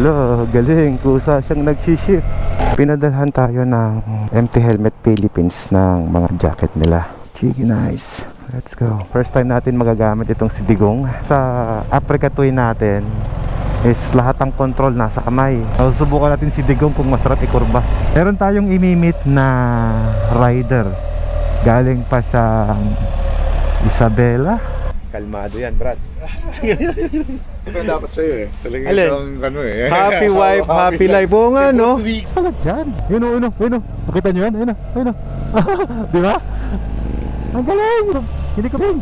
Lo, galing. Kusa siyang nagsishift. Pinadalhan tayo ng Empty Helmet Philippines ng mga jacket nila. Cheeky nice. Let's go. First time natin magagamit itong si Digong. Sa Africa Twin natin is lahat ng control nasa kamay. Susubukan natin si Digong kung masarap ikurba. Meron tayong imimit na rider. Galing pa sa Isabela. Kalmado yan, Brad. Ito dapat sa'yo eh. Talagang Alin? itong ano eh. Happy wife, happy life. Oo nga, no? Sweet. Salat dyan. Yun o, yun o, yun o. Nakita nyo yan? Yun o, yun o. Di ba? Ang galing. Hindi ka rin.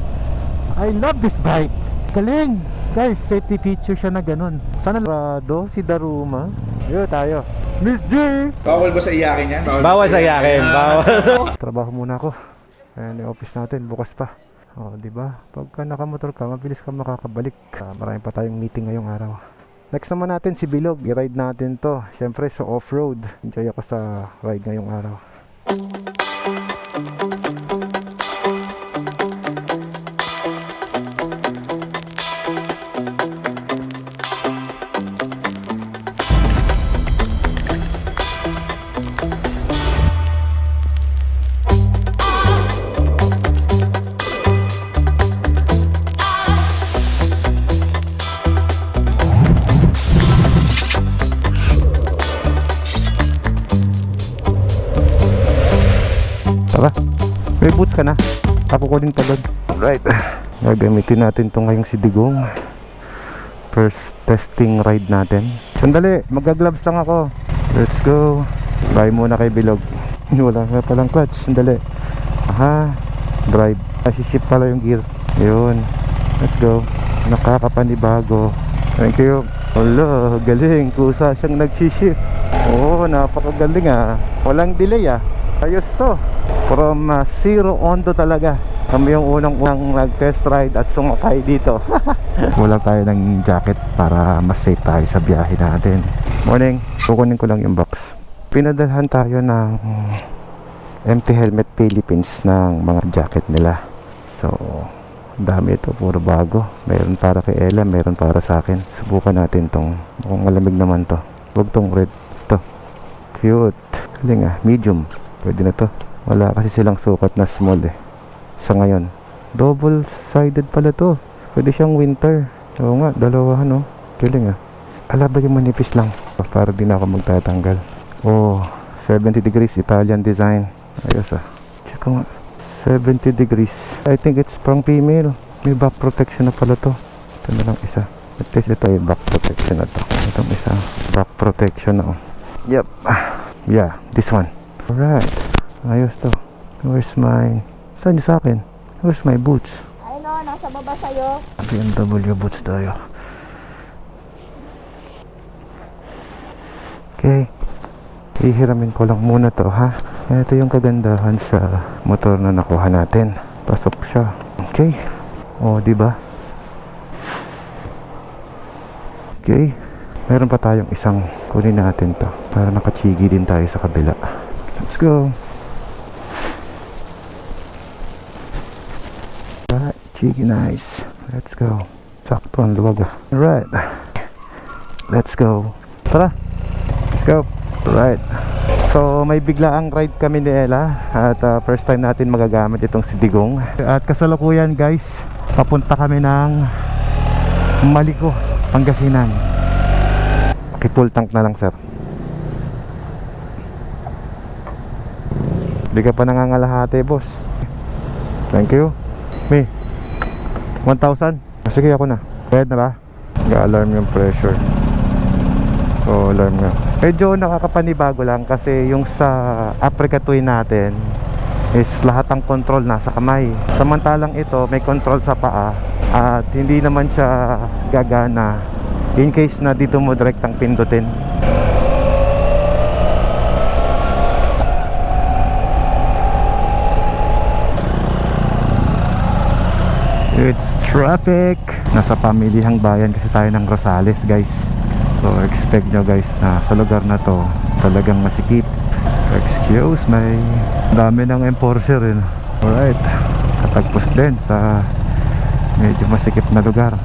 I love this bike. Galing. Guys, safety feature siya na ganun. Sana Rado, si Daruma. Yun tayo. Miss G! Bawal ba sa iyakin yan? Bawal sa iyakin. Bawal. Trabaho muna ako. Ayan yung office natin. Bukas pa. O, diba? Pagka nakamotor ka, mabilis ka makakabalik. Marami pa tayong meeting ngayong araw. Next naman natin si Bilog. I-ride natin to. Siyempre sa off-road. Enjoy ako sa ride ngayong araw. Tara, may boots ka na. Pakukunin ka doon. Alright, gagamitin natin itong ngayong si Digong. First testing ride natin. Sandali, magagloves lang ako. Let's go. Bye muna kay Bilog. Wala nga palang clutch. Sandali. Aha, drive. Nasisip pala yung gear. Yun, let's go. Nakakapanibago. Thank you. Hala, galing. Kusa siyang nagsishift. Oo, napakagaling ah. Walang delay ah. Ayos to. From zero on to talaga. Kami yung unang nag-test ride at sumakay dito. Wala tayo ng jacket para mas safe tayo sa biyahe natin. Morning. Kukunin ko lang yung box. Pinadalhan tayo ng Empty Helmet Philippines ng mga jacket nila. So, dami ito. Puro bago. Mayroon para kay Ella, mayroon para sa akin. Subukan natin tong. Mukhang malamig naman to. Huwag tong red. Ito. Cute. Galing ah. Medium. Pwede na to. Wala kasi silang sukat na small eh sa ngayon. Double sided pala to. Pwede siyang winter. Oo nga, dalawa no. Galing ah. Alaba yung manipis lang para di na ako magtatanggal. Oh, 70 degrees Italian design. Ayos ah. Check ko nga. 70 degrees. I think it's pang female. May back protection na pala to. Ito na lang isa. At least ito yung back protection na to. Itong isa. Back protection na oh. Yep. Yeah, this one. Alright. Ayos to. Where's my... Saan yung sa akin? Where's my boots? Ayun o, nasa baba sa'yo. BMW boots tayo. Okay. Ihiramin ko lang muna to ha. Ito yung kagandahan sa motor na nakuha natin. Pasok siya. Okay. O, diba? Okay. Meron pa tayong isang. Kunin natin to para nakachigi din tayo sa kabila. Let's go. Right, cheeky nice. Let's go. Sakto ang luwag ah. Alright. Let's go. Tara. Let's go. Alright. So may biglaang ride kami ni Ella. At first time natin magagamit itong si Digong. At kasalukuyan guys, papunta kami ng Maliko, Pangasinan. Okay, full tank na lang sir. Hindi ka pa nangangalahati boss. Thank you. May 1,000. Sige ako na. Bayad na ba? Nag-alarm yung pressure. So alarm nga. Medyo nakakapanibago lang kasi yung sa Africa Twin natin is lahat ng control nasa kamay. Samantalang ito may control sa paa. At hindi naman siya gagana in case na dito mo direktang pindutin. It's traffic. Nasa pamilihang bayan kasi tayo ng Rosales guys. So expect nyo guys na sa lugar na to talagang masikip. Excuse me. Dami ng enforcer rin. Alright. Katagpos din sa medyo masikip na lugar.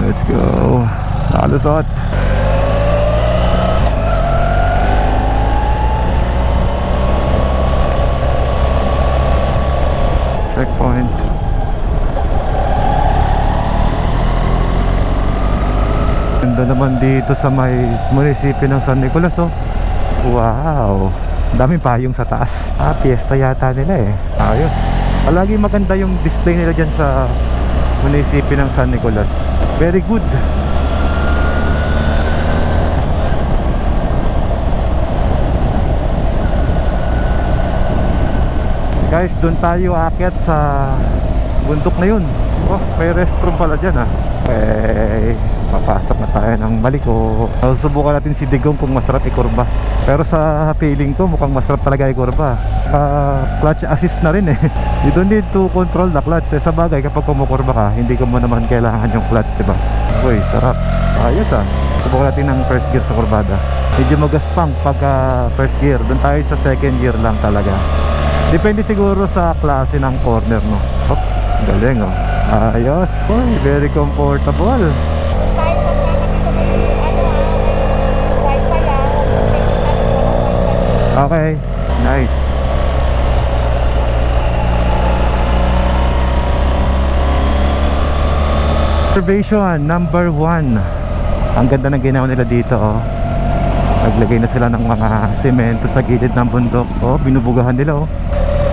Let's go. Nakalusot. checkpoint. Ganda naman dito sa may munisipyo ng San Nicolas, oh. Wow, daming payong sa taas. Piyesta yata nila eh. Ayos. Palagi maganda yung display nila dyan sa munisipyo ng San Nicolas. Very good. Guys, doon tayo aakyat sa bundok na yun. Oh, may restroom pala dyan ah. Okay, papasok na tayo ng Maliko. Subukan natin si Digong kung masarap ikurba. Pero sa feeling ko mukhang masarap talaga ikurba. Clutch assist na rin eh. You don't need to control the clutch. Sa bagay kapag kumukurba ka, hindi ko mo naman kailangan yung clutch, diba? Uy, sarap. Ayos ah. Subukan natin ng first gear sa kurbada. Medyo magaspang pagka first gear. Doon tayo sa second gear lang talaga. Depende siguro sa klase ng corner, no? Oh, galing oh. Ayos. Uy, very comfortable. Kahit pag nakakita may wifi Okay, nice. Observation number 1. Ang ganda ng ginawa nila dito, oh. Naglagay na sila ng mga semento sa gilid ng bundok. Oh, binubugahan nila, oh.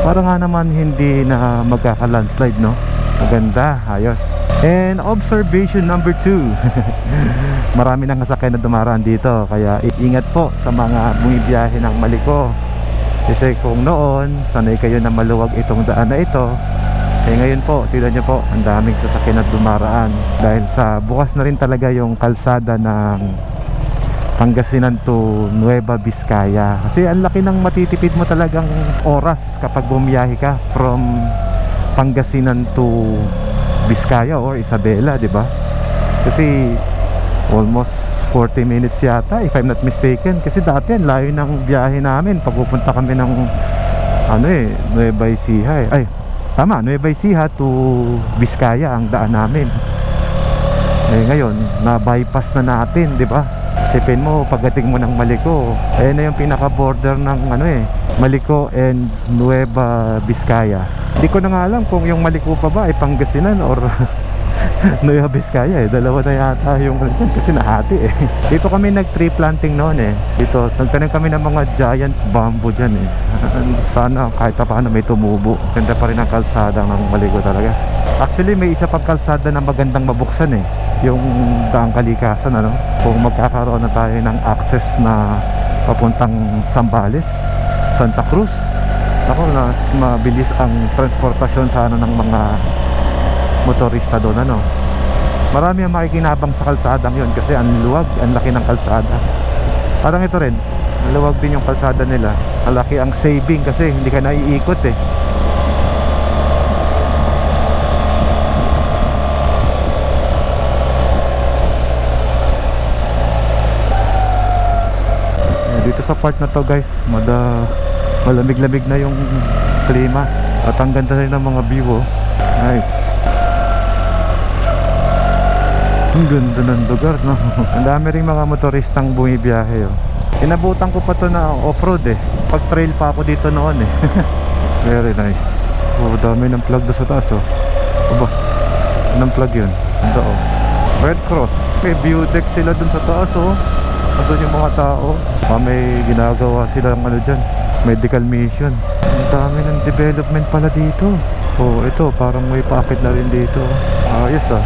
Para nga naman hindi na magkaka-landslide, no? Maganda, ayos. And observation number 2. Marami nang sasakyan na dumaraan dito, kaya ingat po sa mga bumibiyahe ng Maliko. Kasi kung noon sanay kayo na maluwag itong daan na ito, eh ngayon po, tignan nyo po, ang daming sasakyan na dumaraan. Dahil sa bukas na rin talaga yung kalsada ng Pangasinan to Nueva Vizcaya. Kasi ang laki ng matitipid mo talagang oras kapag bumiyahe ka from Pangasinan to Vizcaya or Isabela, di ba? Kasi almost 40 minutes yata if I'm not mistaken. Kasi dati ang layo ng biyahe namin pagpupunta kami ng Nueva Ecija. Ay, tama, Nueva Ecija to Vizcaya ang daan namin. Eh ngayon, na-bypass na natin, di ba? Sipin mo, pagdating mo ng Maliko, ayan na yung pinaka-border ng Maliko and Nueva Vizcaya. Hindi ko na nga alam kung yung Maliko pa ba ay Pangasinan or Nueva Vizcaya eh. Dalawa na yata yung dyan kasi nahati eh. Dito kami nag-tree planting noon eh. Dito, nagtanim kami ng mga giant bamboo dyan eh. Sana kahit paano may tumubo. Ganda pa rin ang kalsada ng Maliko talaga. Actually may isa pang kalsada na magandang mabuksan eh, yung Daang Kalikasan, ano? Kung magkakaroon na tayo ng access na papuntang Zambales, Santa Cruz, ako, mas mabilis ang transportasyon sana ng mga motorista doon, ano? Marami ang makikinabang sa kalsadang yun kasi ang luwag, ang laki ng kalsada. Parang ito rin, luwag din yung kalsada nila. Malaki ang saving kasi hindi ka naiikot eh. Dito sa part na to guys, malamig-lamig na yung klima at ang ganda rin ng mga view, oh. Nice. Ang ganda ng lugar, no? Ang dami rin mga motoristang bumibiyahe, oh. Inabutan ko pa to na off-road eh. Pag trail pa ako dito noon eh. Very nice. Oh, dami ng plug doon sa taas, oh. Aba, anong plug yun? Ito, oh. Red Cross. May view deck sila dun sa taas, oh. Doon yung mga tao. May ginagawa silang dyan, medical mission. Ang dami ng development pala dito. Oh, ito parang may packet na rin dito. Ayos ah.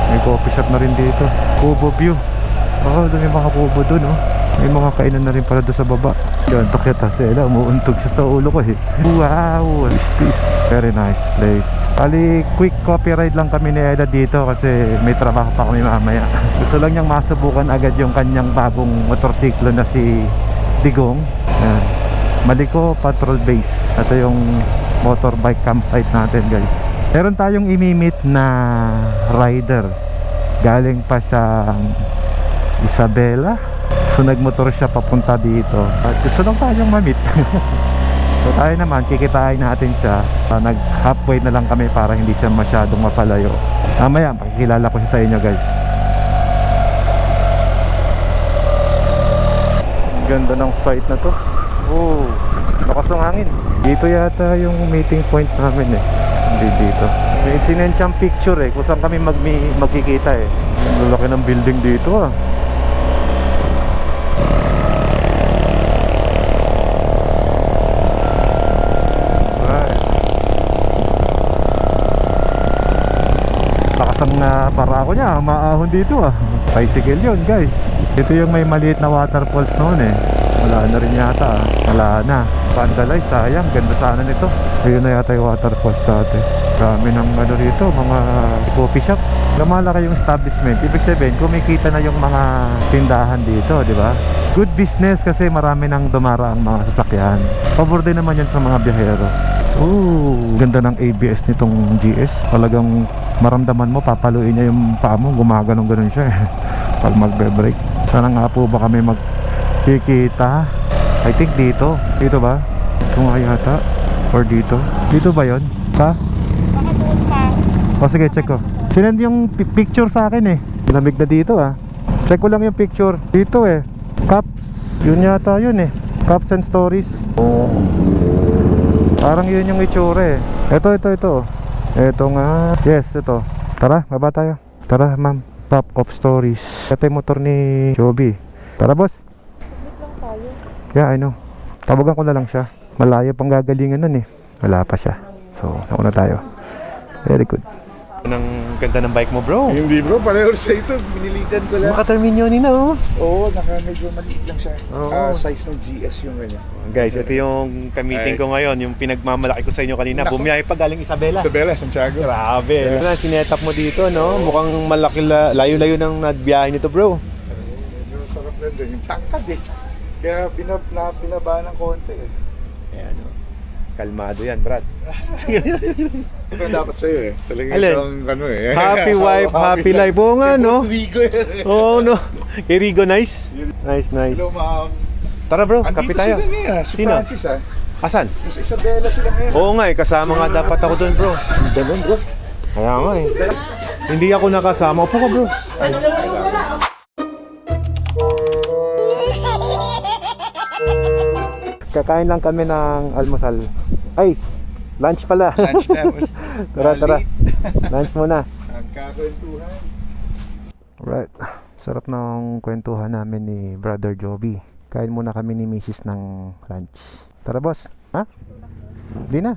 May coffee shop na rin dito. Kubo view. Oh, doon yung mga kubo doon, oh. May mga kainan na rin pala doon sa baba. Gantok siya, tasela, umuuntog siya sa ulo ko eh. Wow, is this very nice place. Bali, quick coffee ride lang kami ni Ella dito kasi may trabaho pa kami mamaya. Gusto lang niyang masubukan agad yung kanyang bagong motorsiklo na si Digong. Yan. Maliko Patrol Base. Ito yung motorbike campsite natin guys. Meron tayong imimit na rider. Galing pa sa Isabela. So nagmotor siya papunta dito. At gusto lang tayong mamit. So tayo naman, kikitain natin siya. Nag halfway na lang kami para hindi siya masyadong mapalayo. Mamaya, pakikilala ko siya sa inyo guys. Ganda ng site na to. Oh, lakas ng hangin. Dito yata yung meeting point namin eh. Hindi dito. May sinend siyang picture eh, kung saan kami magkikita eh. Ang lalaki ng building dito ah. Right. Lakasang na para ako niya, maahon dito ah. Bicycle yun guys. Ito yung may maliit na waterfalls noon eh. Wala na rin yata ah. Wala na. Vandalay, sayang, ganda sana nito. Ayun na yata yung waterfalls dati. Dami ng ano rito, mga coffee shop. Lumalaki yung establishment. Ibig sabihin, kumikita na yung mga tindahan dito, di ba? Good business kasi marami nang dumaraang mga sasakyan. Pabor din naman yan sa mga biyahero. Ooh, ganda ng ABS nitong GS. Talagang maramdaman mo, papaluin niya yung paa mo. Gumaganong-ganon siya eh. Pag magbe-brake. Sana nga po ba kami magkikita? I think dito. Dito ba? Ito nga yata. Or dito. Dito ba yon? Sa? Baka doon pa. O sige, check ko. Sinend yung picture sa akin eh. Lamig na dito ah. Check ko lang yung picture. Dito eh. Cups. Yun yata yun eh. Cups and Stories. Oh. Parang yun yung itsura eh. Ito. Ito nga. Yes, ito. Tara, baba tayo. Tara, ma'am. Pop of Stories. Ito yung motor ni Joby. Tara, boss. Submit lang tayo. Yeah, I know. Tawagan ko na lang siya. Malayo pang gagalingan nun eh. Wala pa siya. So, nauna tayo. Very good. Ang ganda ng bike mo, bro. Hindi bro, pareho sa ito. Biniligan ko lang. Makaterminyoni na, oh. Oo, medyo maliit lang siya. Oo. Size ng GS yung ganyan. Guys, ito yung kamiting ko ngayon. Yung pinagmamalaki ko sa inyo kanina. Bumiyahe pa galing Isabela. Isabela, Santiago. Grabe. Ano na, sinetap mo dito, no? Mukhang malaki, layo-layo ng nagbiyahe nito, bro. Medyo sarap na din. Yung tangkad eh. Kaya pinaba ng konti eh. Ayan, oh. Kalmado yan, Brad. Ito ang dapat sa'yo eh. Talagang Alin? itong ano eh. Happy wife, happy life. Oo nga, no? Rigo eh. Oo, no? Kay Rigo, nice. Nice. Hello ma'am. Tara, bro, Andito kape tayo. sila ngayon. Si Sino? Francis ah. Asan? Sa Isabela sila ngayon. Oo nga eh, kasama nga dapat ako doon, bro. Ganun bro. Kaya nga eh. Hindi ako nakasama. Upo ka, bro. Kakain lang kami ng almusal. Ay, lunch pala. Lunch na. Tara. Lunch muna. Nagkakwentuhan. Right. Sarap ng kwentuhan namin ni Brother Joby. Kain muna kami ni Mrs. ng lunch. Tara, boss. Ha? Di na.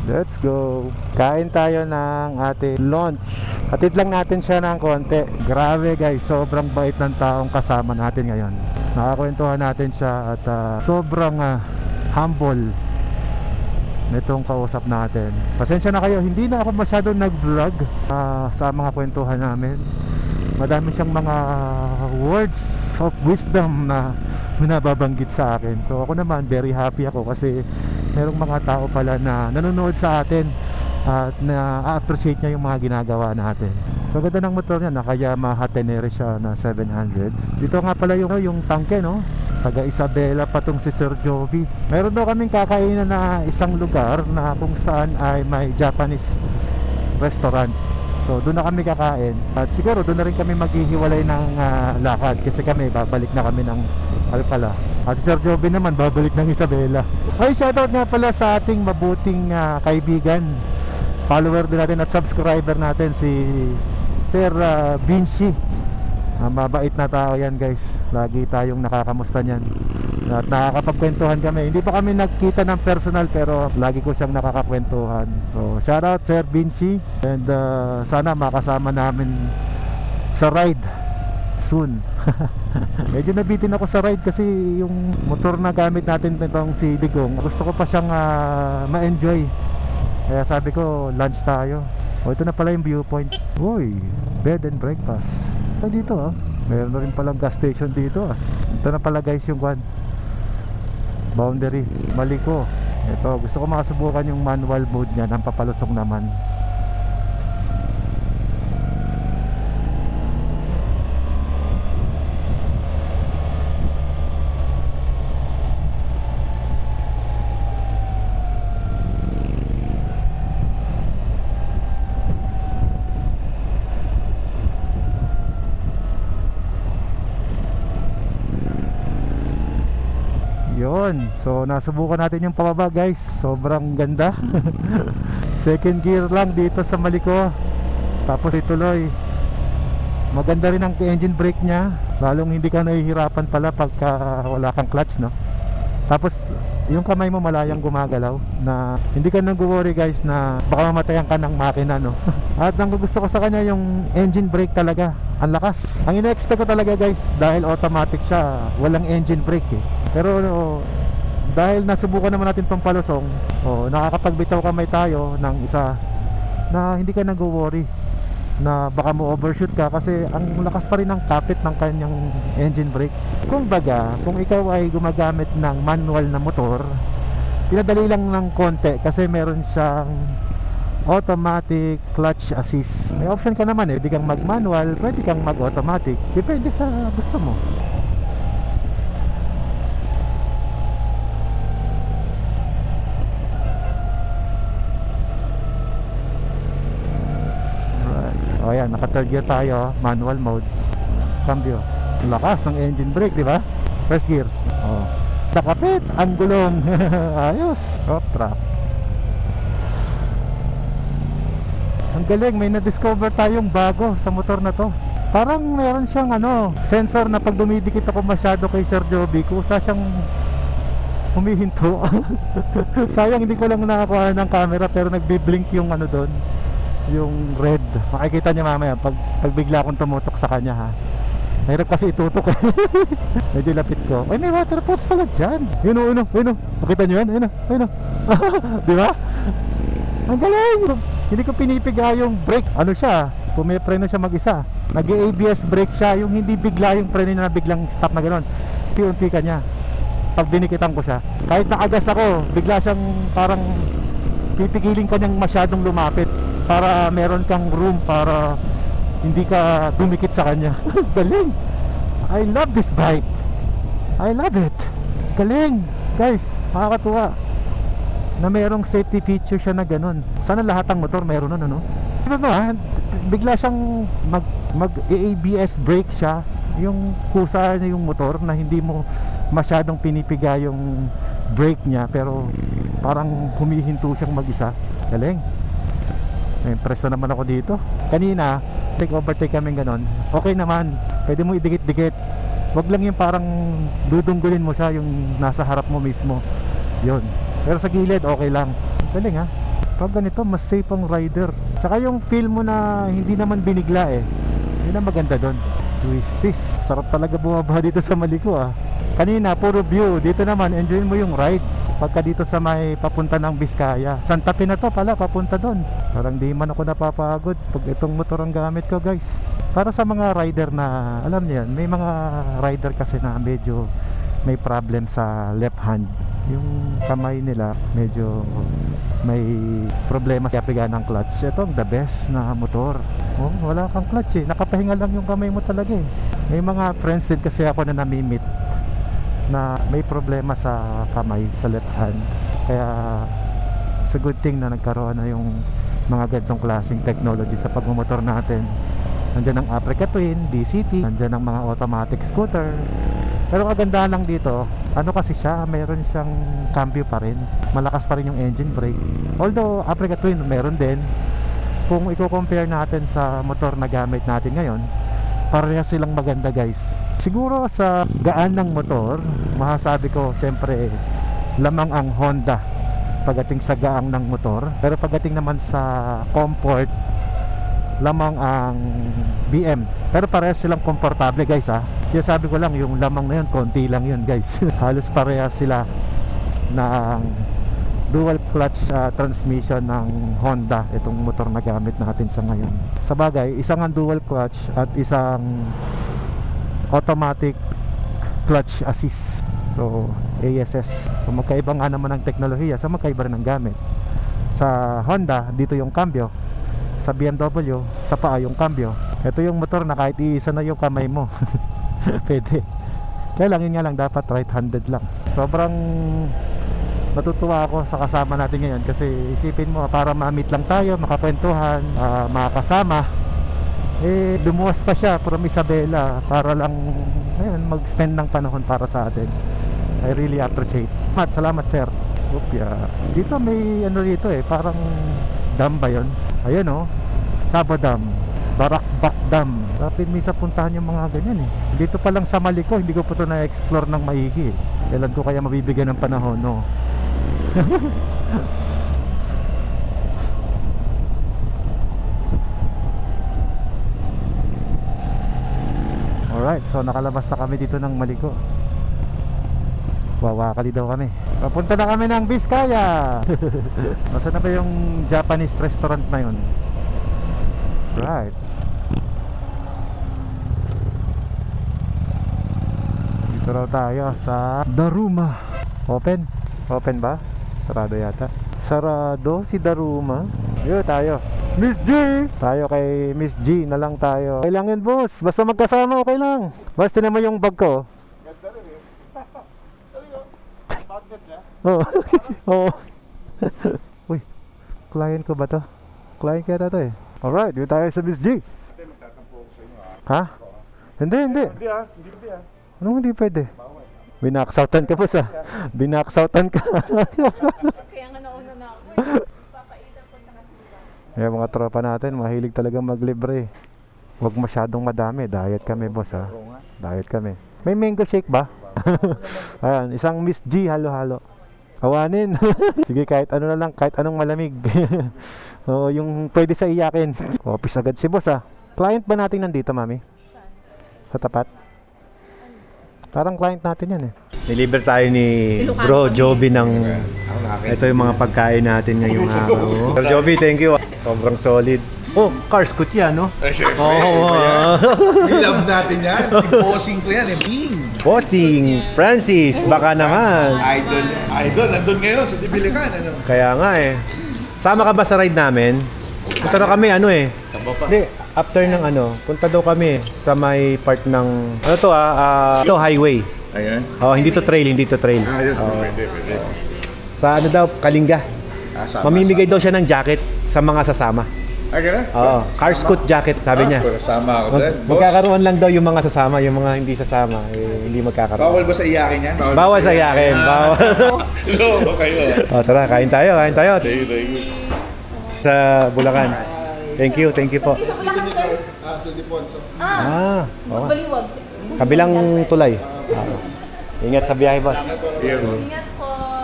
Let's go. Kain tayo ng ating lunch. Hatid lang natin siya ng konti. Grabe guys, sobrang bait ng taong kasama natin ngayon. Nakakwentuhan natin siya at sobrang humble nitong kausap natin. Pasensya na kayo, hindi na ako masyadong nag-vlog sa mga kwentuhan namin. Madami siyang mga words of wisdom na binababanggit sa akin. So ako naman, very happy ako kasi merong mga tao pala na nanonood sa atin at na-appreciate niya yung mga ginagawa natin. So ganda ng motor niya, naka Yamaha Tenere siya na 700. Dito nga pala yung tangke, no? Taga Isabela pa tong si Sir Joby. Meron daw kaming kakainan na isang lugar na kung saan ay may Japanese restaurant. So doon na kami kakain. At siguro doon na rin kami maghihiwalay ng lakad kasi kami babalik na kami ng Alcala. At si Sir Joby naman babalik ng Isabela. Ay, shoutout nga pala sa ating mabuting kaibigan, follower din natin at subscriber natin, si Sir Vinci. Mabait na tao yan guys. Lagi tayong nakakamusta niyan at nakakapagkwentuhan kami. Hindi pa kami nagkita ng personal pero lagi ko siyang nakakakwentuhan. So shoutout Sir Vinci. And sana makasama namin sa ride soon. Medyo nabitin ako sa ride kasi yung motor na gamit natin nitong si Digong, gusto ko pa siyang ma-enjoy. Kaya sabi ko lunch tayo. O ito na pala yung viewpoint. Uy, bed and breakfast. Dito meron na rin palang gas station dito Ito na pala guys yung boundary. Mali ko. Ito, gusto ko makasubukan yung manual mode niya ng papalusok naman. Yun. So nasubukan natin yung pababa guys. Sobrang ganda. Second gear lang dito sa Maliko. Tapos ituloy. Maganda rin ang engine brake niya. Lalong hindi ka nahihirapan pala pagka wala kang clutch, no? Tapos yung kamay mo malayang gumagalaw, na hindi ka nag-worry guys na baka mamatayan ka ng makina, no? At ang gusto ko sa kanya yung engine brake talaga. Ang lakas. Ang ina-expect ko talaga guys, dahil automatic siya, walang engine brake eh. Pero dahil nasubukan naman natin tong palusong, nakakapagbitaw kamay tayo ng isa na hindi ka nag-worry na baka mo overshoot ka, kasi ang lakas pa rin ng kapit ng kanyang engine brake. Kung baga, kung ikaw ay gumagamit ng manual na motor, pinadali lang ng konti kasi meron siyang automatic clutch assist. May option ka naman eh, pwede kang mag manual, pwede kang mag automatic, depende sa gusto mo. O yan, naka third gear tayo, manual mode. Cambio. Lakas ng engine brake, di ba? First gear. Oh. Nakapit ang gulong. Ayos. Top track. Ang galing, may na-discover tayong bago sa motor na to. Parang meron siyang sensor na pag dumidikit ako masyado kay Sir Joby, kusa siyang humihinto. Sayang hindi ko lang nakakuha ng camera, pero nagbi-blink yung doon, yung red. Makikita niya mamaya pag bigla akong tumutok sa kanya, ha. Mahirap kasi itutok eh. Medyo lapit ko. Ay, may water pumps pala dyan. Yun o. Makita nyo yan? Ayun o. Di ba? Ang galing. Hindi ko pinipiga yung brake. Ano siya? Pumipreno siya mag-isa. Nag-ABS brake siya. Yung hindi bigla yung preno niya na biglang stop na gano'n. Unti-unti ka niya. Pag dinikitan ko siya, kahit nakagas ako, bigla siyang parang pipigilin ka niyang masyadong lumapit para meron kang room para hindi ka dumikit sa kanya. Galing. I love this bike. I love it. Galing. Guys, nakakatuwa na merong safety feature siya na ganun. Sana lahat ng motor meron nun, ano? Diba ba? Bigla siyang mag-ABS brake siya. Yung kusa niya yung motor na hindi mo masyadong pinipiga yung brake niya, pero parang humihinto siyang mag-isa. Galing. Impressed na naman ako dito. Kanina, overtake kami ganon. Okay naman. Pwede mo idikit-dikit. Wag lang yung parang dudunggulin mo siya, yung nasa harap mo mismo. Yun. Pero sa gilid, okay lang. Galing ha. Pag ganito, mas safe ang rider. Tsaka yung feel mo na hindi naman binigla eh. Yun ang maganda doon. Twisties. Sarap talaga bumaba dito sa Maliko ah. Kanina, puro view. Dito naman, enjoy mo yung ride. Pagka dito sa may papunta ng Biskaya, Santa Fe na to pala, papunta doon. Parang di man ako napapagod pag itong motor ang gamit ko guys. Para sa mga rider na, alam niyo yan, may mga rider kasi na medyo may problem sa left hand. Yung kamay nila medyo may problema sa piga ng clutch. Ito ang the best na motor. Oh, wala kang clutch eh, nakapahinga lang yung kamay mo talaga eh. May mga friends din kasi ako na namimit na may problema sa kamay, sa left hand. Kaya it's a good thing na nagkaroon na yung mga ganitong klaseng technology sa pagmumotor natin. Nandiyan ang Africa Twin, DCT, nandiyan ang mga automatic scooter. Pero kagandahan lang dito, kasi siya, mayroon siyang cambio pa rin. Malakas pa rin yung engine brake. Although Africa Twin meron din. Kung i-compare natin sa motor na gamit natin ngayon, parehas silang maganda guys. Siguro sa gaan ng motor, masasabi ko siyempre lamang ang Honda pagdating sa gaang ng motor. Pero pagdating naman sa comfort, lamang ang BM. Pero parehas silang komportable guys ha. Kaya sabi ko lang, yung lamang na yun, konti lang yun guys. Halos parehas sila ng dual clutch transmission ng Honda, itong motor na gamit natin sa ngayon. Sa bagay, isang ang dual clutch at isang automatic clutch assist. So ASS. So magkaiba nga naman ang teknolohiya, so magkaiba rin ang gamit. Sa Honda, dito yung cambio. Sa BMW, sa paa yung cambio. Ito yung motor na kahit iisa na yung kamay mo pwede. Kaya lang, yun nga lang, dapat right-handed lang. Sobrang natutuwa ako sa kasama natin ngayon kasi isipin mo, para ma-meet lang tayo, makakwentuhan, makakasama, lumuwas pa siya from Isabela para lang mag-spend ng panahon para sa atin. I really appreciate. Salamat sir. Upya. Dito may ano dito parang dam ba yun? Ayan Saba Dam, Barakbak Dam. Dapat minsan puntahan yung mga ganyan Dito pa lang sa Maliko, hindi ko pa ito na-explore ng maigi Kailan ko kaya mabibigyan ng panahon, no? Alright, so nakalabas na kami dito ng Maliko. Wawakali daw kami. Papunta na kami ng Vizcaya. Nasaan na ba yung Japanese restaurant na yun? Right. Dito raw tayo sa Daruma. Open? Open ba? Sarado yata. Sarado si Daruma. Yun tayo. Miss G! Tayo kay Miss G na lang tayo. Kailangan boss. Basta magkasama okay lang. Basta naman yung bag ko. Ganda rin Bagnet niya? Oo. Oo. Uy, client ko ba to? Client kaya to Alright, dito tayo sa Miss G. Hindi, magtatampo ako sa inyo Ha? Hindi. Hindi Anong hindi pwede? Bawal. Binaksautan ka po Binaksautan ka. Kaya nga nauna na ako. Papaidap ko na kasi. Yung mga tropa natin, mahilig talaga maglibre. Huwag masyadong madami. Diet kami boss Oo nga. Diet kami. May mango shake ba? Ayan, isang Miss G halo-halo. Awanin. Sige, kahit ano na lang, kahit anong malamig. Oo, yung pwede sa iyakin. Office agad si boss Client ba natin nandito, mami? Sa tapat? Parang client natin yan Nilibre tayo ni Bro Joby ng ito yung mga pagkain natin ngayong araw. Bro Joby, thank you. Sobrang solid. Oh, Cars Scoot yan, no? Ay, syempre. Oo. We love natin yan. Si bossing ko yan, Bing. Bossing, Francis, baka naman. Idol, nandun ngayon sa Dibilican, Kaya nga Sama ka ba sa ride namin? Punta na kami, Hindi, after ng punta daw kami sa may part ng, ito highway. Ayan. Oh, hindi to trail. Ayun, Oo. pwede. Sa daw, Kalinga. Mamimigay daw siya ng jacket sa mga sasama. Ay, gano'n? Oo, Car Scoot jacket, sabi niya. Sama ako dyan. Boss, Magkakaroon lang daw yung mga sasama, yung mga hindi sasama, hindi magkakaroon. bawal ba sa iyakin yan? Bawal sa iyakin, bawal. Hello, kayo. Tara, kain tayo. Thank you. Sa Bulacan. Thank you po. Sa Defonso. Oo. Baliwag. Kabilang tulay. Ingat sa biyahe, boss. Ingat po.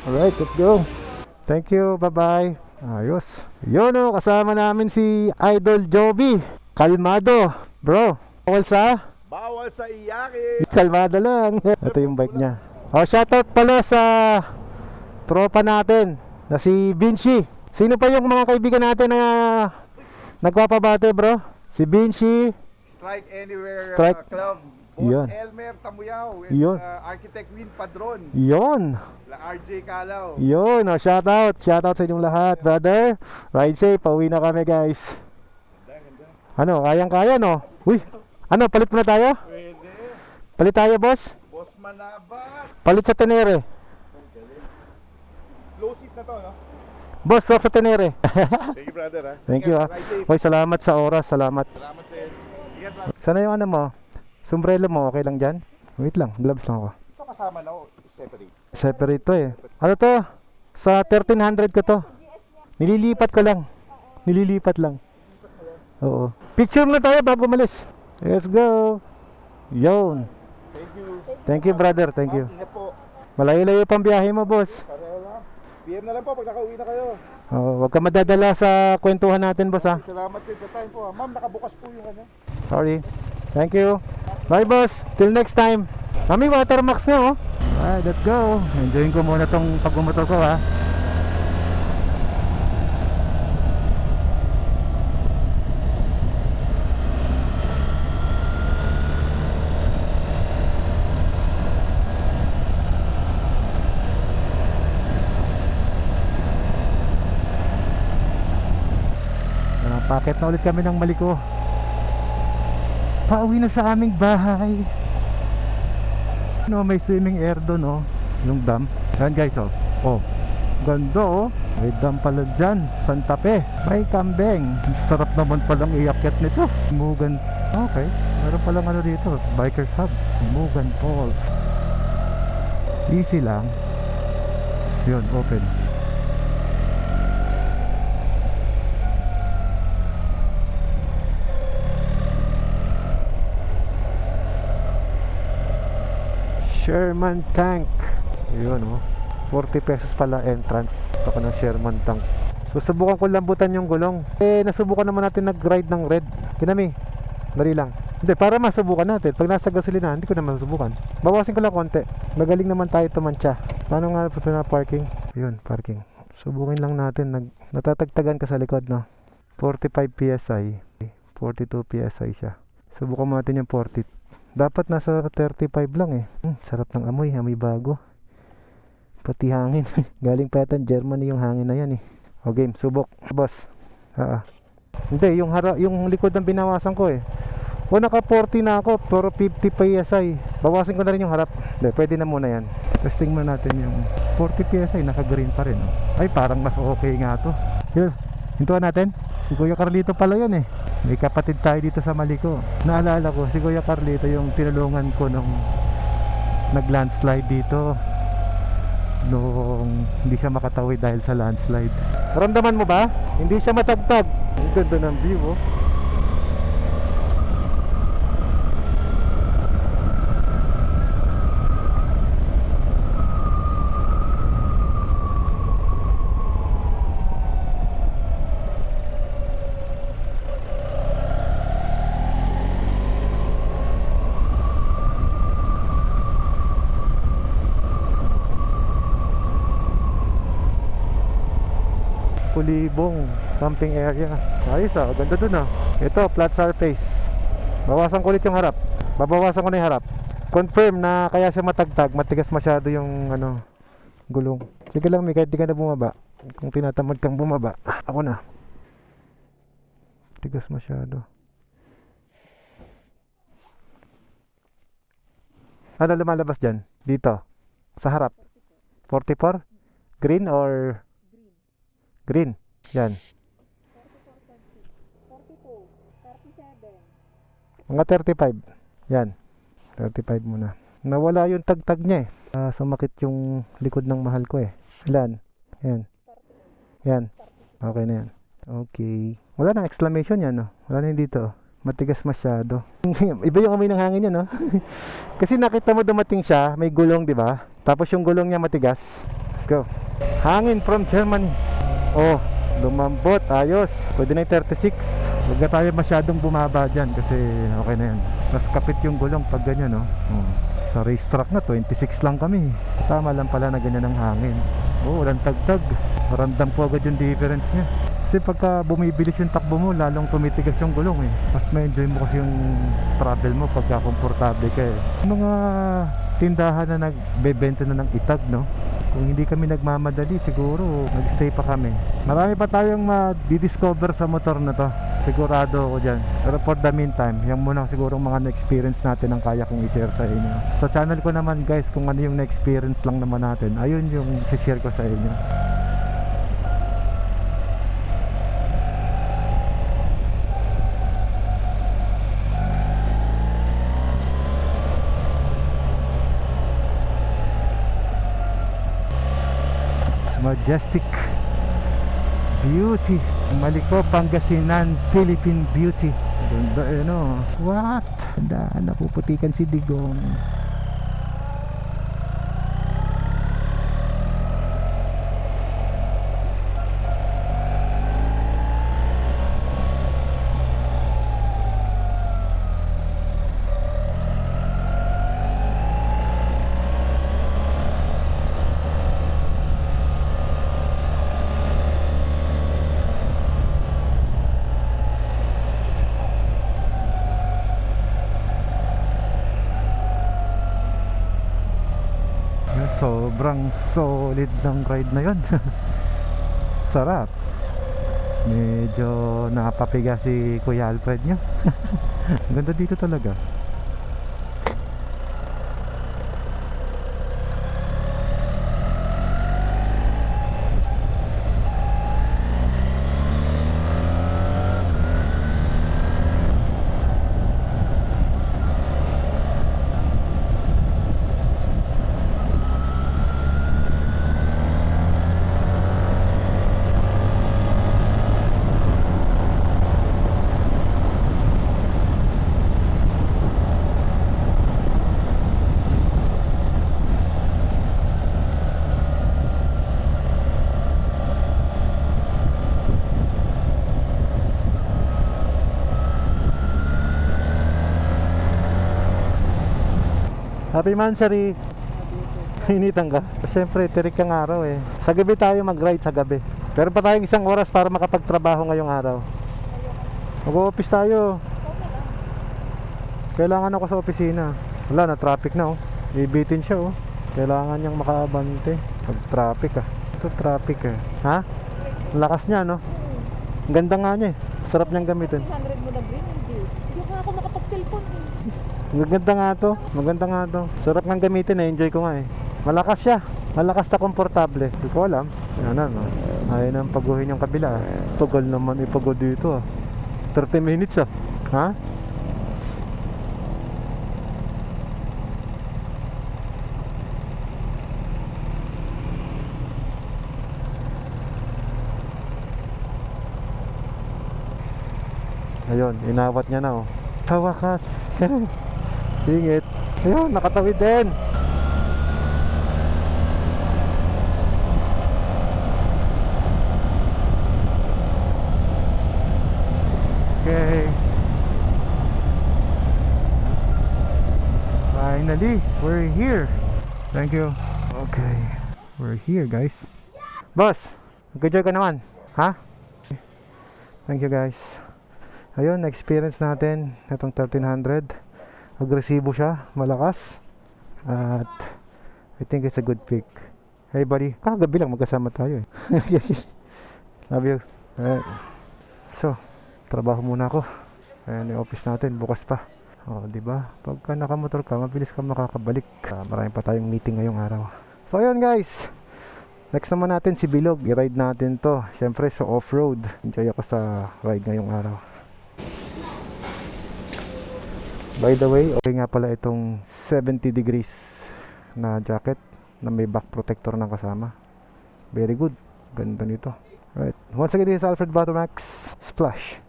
Alright, let's go. Thank you, bye-bye. Ayos. Yun kasama namin si Idol Joby. Kalmado. Bro, Bawal sa iyakin. kalmado lang. Ito yung bike niya. Shoutout pala sa tropa natin na si Vinci. Sino pa yung mga kaibigan natin na nagpapabate, bro? Si Vinci. Strike Anywhere Club. Boss Yun. Elmer Tamuyaw with Yun. Architect Win Padron. Yon. RJ Calaw. Yun, shoutout sa inyong lahat, brother. Ride safe, pauwi na kami, guys. Kayang-kaya, no? Uy, palit na tayo? Pwede. Palit tayo, boss? Boss Manabat. Palit sa Tenere. Low seat na to, no? Boss, sa Tenere. Thank you, brother. Thank you, Ride safe. Uy, salamat sa oras, salamat. Salamat din. Ingat, brother. Sana yung mo? Sombrero mo, okay lang dyan? Wait lang, gloves lang ako. Ito kasama na ako, separate. Separate to Ano to? Sa 1300 ko to. Nililipat lang. Oo. Picture na tayo bago umalis. Let's go. Yun. Thank you, brother. Thank you. Ingat po. Malayo-layo pang biyahe mo, boss. Pareho lang. PM na lang po pag nakauwi na kayo. Huwag ka madadala sa kwentuhan natin, boss, ha. Salamat din sa time po. Ma'am, nakabukas po yung kanya. Sorry. Thank you. Bye, boss. Till next time. Mami, Watermax nga, oh. Alright, let's go. Enjoyin ko muna tong pagbumotor ko, ha. Paket na ulit kami ng Maliko. Pauwi na sa aming bahay. May swimming air doon, yung dam. Ayan, guys, ganda, may dam pala dyan, Santa Fe. May kambing. Sarap naman palang iakyat nito. Mugan. Okay, meron palang dito, Bikers Hub, Mugan Falls. Easy lang. Yun, open. Sherman Tank. Yun, oh. 40 pesos pala entrance. Ito ko ng Sherman Tank. Susubukan ko lambutan yung gulong. Nasubukan naman natin nag-ride ng red. Kinami, dali lang. Hindi, para masubukan natin. Pag nasa gasolina, hindi ko naman masubukan. Bawasin ko lang konti. Magaling naman tayo tumansya. Paano nga po ito na parking? Yun, parking. Subukin lang natin. Natatagtagan ka sa likod, no? 45 PSI. 42 PSI siya. Subukan mo natin yung 40. Dapat nasa 35 lang eh. Sarap ng amoy. Amoy bago. Pati hangin. Galing pa yata Germany yung hangin na yan eh. O game, subok. Boss. Hindi, yung likod ng binawasan ko eh. O naka 40 na ako, pero 50 PSI. Bawasin ko na rin yung harap. Hindi, pwede na muna yan. Testing muna natin yung 40 PSI, naka green pa rin. Oh. Ay, parang mas okay nga to. Sure, hintuan natin. Si Kuya Carlito pala yan eh. May kapatid tayo dito sa Maliko. Naalala ko, si Kuya Carlito yung tinulungan ko nung nag-landslide dito. Nung hindi siya makatawid dahil sa landslide. Ramdaman mo ba? Hindi siya matagtag. Ang ganda ng view oh. Kulibong camping area. Ayos ah, ganda dun ah. Ito, flat surface. Bawasan ko ulit yung harap. Babawasan ko na yung harap. Confirm na kaya siya matagtag. Matigas masyado yung gulong. Sige lang may kahit di ka na bumaba. Kung tinatamad kang bumaba, ako na. Tigas masyado. Ano lumalabas dyan? Dito. Sa harap. 44? Green or green? Yan. 42, 37. Mga 35. Yan. 35 muna. Nawala yung tagtag niya eh. Sumakit yung likod ng mahal ko eh. Ilan? Yan. Yan. Okay na yan. Okay. Wala nang exclamation yan no? Wala na yung dito. Matigas masyado. Iba yung amoy ng hangin yan no? Kasi nakita mo dumating siya. May gulong di ba? Tapos yung gulong niya matigas. Let's go. Hangin from Germany. Oh, lumambot, ayos. Pwede na yung 36. Huwag na tayo masyadong bumaba dyan kasi okay na yan. Mas kapit yung gulong pag ganyan, no? Oh. Sa racetrack na, 26 lang kami. Tama lang pala na ganyan ang hangin. Oh, walang tagtag. Maramdam ko agad yung difference niya. Kasi pagka bumibilis yung takbo mo, lalong tumitigas yung gulong eh. Mas ma-enjoy mo kasi yung travel mo pagka komportable ka eh. Mga tindahan na nagbebenta na ng itag, no? Kung hindi kami nagmamadali, siguro nag-stay pa kami. Marami pa tayong ma-discover sa motor na to. Sigurado ako dyan. Pero for the meantime, yan muna siguro mga na-experience natin ang kaya kong i-share sa inyo. Sa channel ko naman guys, kung ano yung na-experience lang naman natin, ayun yung i-share ko sa inyo. Majestic Beauty, Maliko, Pangasinan, Philippine Beauty. Ganda eh no. What? Ganda, napuputikan si Digong. Sobrang solid ng ride na yun. Sarap. Medyo napapiga si Kuya Alfred nyo. Ganda dito talaga. Happy Mansari. Initan ka? Siyempre, tirik ang araw eh. Sa gabi tayo mag-ride sa gabi. Pero pa tayong isang oras para makapagtrabaho ngayong araw. Mag-o-office tayo. Kailangan ako sa opisina. Wala na, traffic na oh. Ibitin siya oh. Kailangan niyang makaabante. Pag-traffic ah. Ito traffic eh. Ha? Ang lakas niya no? Ang ganda nga niya eh. Sarap niyang gamitin. 100 mo na green, hindi. Hindi ako nga ako makapag-cellphone eh. Maganda nga to. Maganda nga to. Sarap ngang gamitin eh. Enjoy ko nga eh. Malakas siya. Malakas na komportable. Hindi ko alam. Yan na no. Ayaw nang paguhin yung kabila. Tagal naman ipagod dito ah. 30 minutes ah. Ha? Ayun, inawat niya na oh. Sa wakas. Singit. Ayun, nakatawid din. Okay. Finally, we're here. Thank you. Okay. We're here, guys. Boss, mag-enjoy ka naman. Ha? Thank you, guys. Ayun, na-experience natin itong 1300. Agresibo siya, malakas. At I think it's a good pick. Hey buddy, kagabi lang magkasama tayo eh. Love you. Alright. So, trabaho muna ako. Ayan yung office natin, bukas pa. O, diba? Pagka nakamotor ka, mabilis ka makakabalik. Marami pa tayong meeting ngayong araw. So, ayun guys. Next naman natin si Bilog. I-ride natin to. Siyempre, sa off-road. Enjoy ako sa ride ngayong araw. By the way, okay nga pala itong 70 degrees na jacket na may back protector ng kasama. Very good. Ganda nito. Right. Once again, this is Alfred Batomax. Splash!